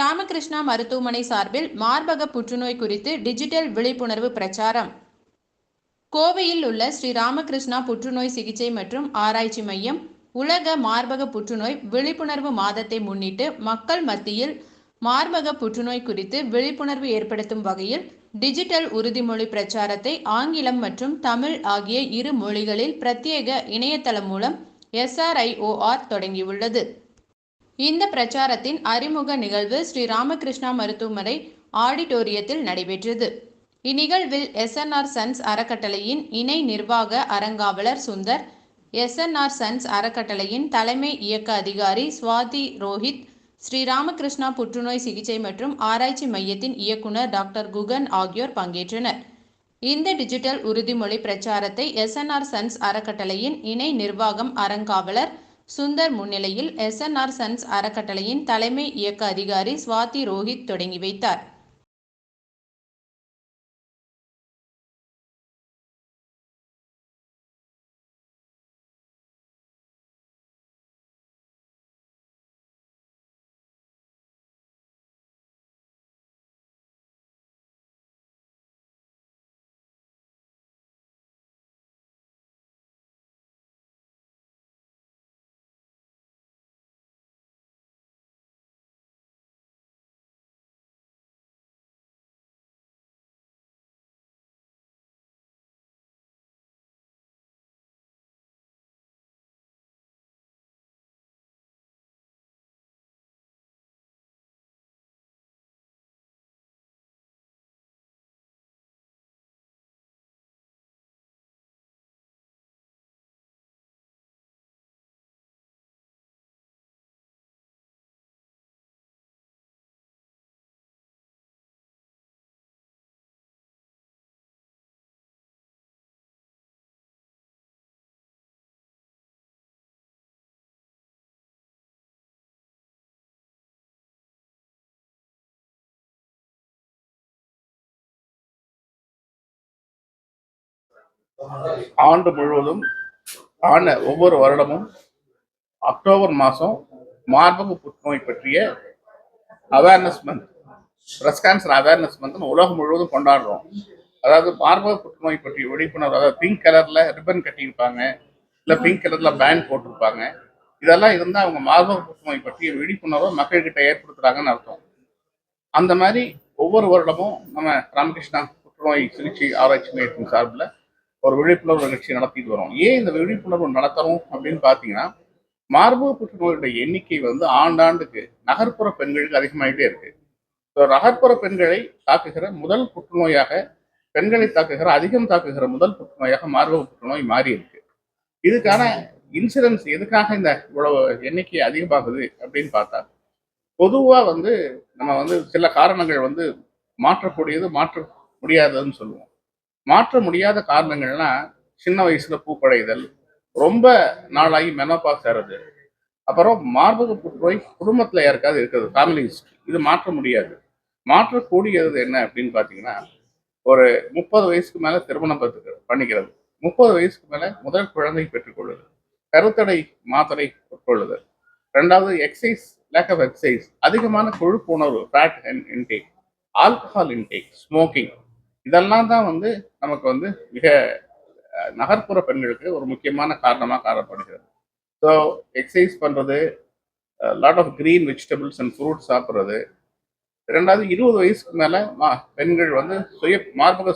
ராமகிருஷ்ணா மருத்துவமனை சார்பில் மார்பக புற்றுநோய் குறித்து டிஜிட்டல் விழிப்புணர்வு பிரச்சாரம். கோவையில் உள்ள ஸ்ரீ ராமகிருஷ்ணா புற்றுநோய் சிகிச்சை மற்றும் ஆராய்ச்சி மையம் உலக மார்பக புற்றுநோய் விழிப்புணர்வு மாதத்தை முன்னிட்டு மக்கள் மத்தியில் மார்பக புற்றுநோய் குறித்து விழிப்புணர்வு ஏற்படுத்தும் வகையில் டிஜிட்டல் உறுதிமொழி பிரச்சாரத்தை ஆங்கிலம் மற்றும் தமிழ் ஆகிய இரு மொழிகளில் பிரத்யேக இணையதளம் மூலம் SRIOR தொடங்கியுள்ளது. இந்த பிரச்சாரத்தின் அறிமுக நிகழ்வு ஸ்ரீ ராமகிருஷ்ணா மருத்துவமனை ஆடிட்டோரியத்தில் நடைபெற்றது. இந்நிகழ்வில் SNR சன்ஸ் அறக்கட்டளையின் இணை நிர்வாக அறங்காவலர் சுந்தர், SNR சன்ஸ் அறக்கட்டளையின் தலைமை இயக்க அதிகாரி சுவாதி ரோஹித், ஸ்ரீ ராமகிருஷ்ணா புற்றுநோய் சிகிச்சை மற்றும் ஆராய்ச்சி மையத்தின் இயக்குனர் டாக்டர் குகன் ஆகியோர் பங்கேற்றனர். இந்த டிஜிட்டல் உறுதிமொழி பிரச்சாரத்தை SNR சன்ஸ் அறக்கட்டளையின் இணை நிர்வாகம் அறங்காவலர் சுந்தர் முன்னிலையில் SNR சன்ஸ் அறக்கட்டளையின் தலைமை இயக்க அதிகாரி சுவாதி ரோஹித் தொடங்கி வைத்தார். ஆண்டு முழுவதும் ஒவ்வொரு வருடமும் அக்டோபர் மாதம் மார்பக புற்றுநோய் பற்றிய awareness month, breast cancer awareness month உலகம் முழுவதும் கொண்டாடுறோம். அதாவது மார்பக புற்றுநோய் பற்றிய விழிப்புணர்வு, அதாவது பிங்க் கலர்ல ரிப்பன் கட்டியிருப்பாங்க, இல்லை பிங்க் கலர்ல பேண்ட் போட்டிருப்பாங்க. இதெல்லாம் இருந்தால் அவங்க மார்பக புற்றுநோய் பற்றிய விழிப்புணர்வை மக்கள்கிட்ட ஏற்படுத்துறாங்கன்னு அர்த்தம். அந்த மாதிரி ஒவ்வொரு வருடமும் நம்ம ராமகிருஷ்ணா புற்றுநோய் சிகிச்சை ஆராய்ச்சி மையத்தின் சார்பில் ஒரு விழிப்புணர்வு நிகழ்ச்சி நடத்திட்டு வரோம். ஏன் இந்த விழிப்புணர்வு நடத்துறோம் அப்படின்னு பார்த்தீங்கன்னா, மார்பக புற்றுநோயுடைய எண்ணிக்கை ஆண்டாண்டுக்கு நகர்ப்புற பெண்களுக்கு அதிகமாகிட்டே இருக்கு. நகர்ப்புற பெண்களை தாக்குகிற முதல் புற்றுநோயாக, பெண்களை அதிகம் தாக்குகிற முதல் புற்றுநோயாக மார்பக புற்றுநோய் மாறி இருக்கு. இதுக்கான இன்சிடென்ஸ் எதுக்காக இந்த இவ்வளவு எண்ணிக்கை அதிகமாகுது அப்படின்னு பார்த்தா, பொதுவாக நம்ம சில காரணங்கள் மாற்றக்கூடியது, மாற்ற முடியாததுன்னு சொல்லுவோம். மாற்ற முடியாத காரணங்கள்னா, சின்ன வயசுல பூப்படைதல், ரொம்ப நாளாகி மெனோபாஸ் ஆகிறது, அப்புறம் மார்பக புற்றுநோய் குடும்பத்தில் யாருக்காவது இருக்கிறது, ஃபேமிலி ஹிஸ்ட்ரி. இது மாற்ற முடியாது. மாற்றக்கூடியது என்ன அப்படின்னு பார்த்தீங்கன்னா, ஒரு 30 வயசுக்கு மேலே திருமணம் பண்ணிக்கிறது, 30 வயசுக்கு மேலே முதல் குழந்தை பெற்றுக்கொள்ளுது, கருத்தடை மாத்திரை உட்கொள்ளுதல், ரெண்டாவது எக்ஸசைஸ், லேக் ஆஃப் எக்ஸசைஸ், அதிகமான கொழுப்பு உணர்வு, fat intake, alcohol intake, smoking, இதெல்லாம் தான் நமக்கு மிக நகர்ப்புற பெண்களுக்கு ஒரு முக்கியமான காரணமாக காணப்படுகிறது. ஸோ எக்ஸசைஸ் பண்ணுறது, lot of green vegetables and fruits சாப்பிட்றது, ரெண்டாவது 20 வயசுக்கு மேலே பெண்கள் மார்பக